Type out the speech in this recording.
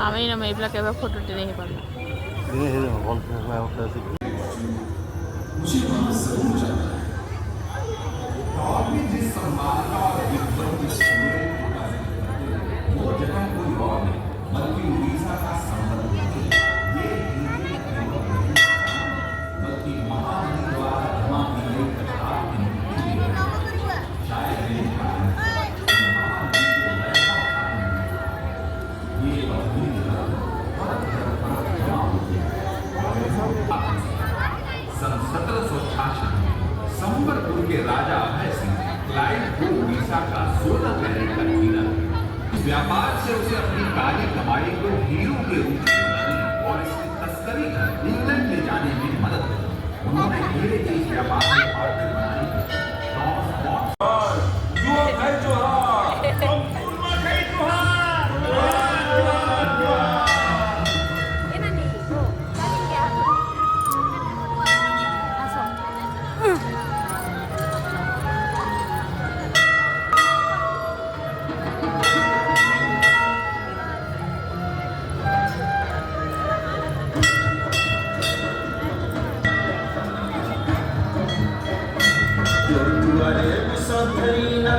আমি না এইবিলাক এবার ফটো টেনে হে পারলাম सन 1766 संबलपुर के राजा अभय सिंह ने क्लाइव को उड़ीसा का 16 कैरेट का हीरा व्यापार से उसे अपनी काली कमाई को हीरो के रूप में बनाने और इसकी तस्करी कर इंग्लैंड ले जाने में मदद की। उन्होंने हीरे के इस व्यापार में पार्टनर बनाई Your duare, so dhari na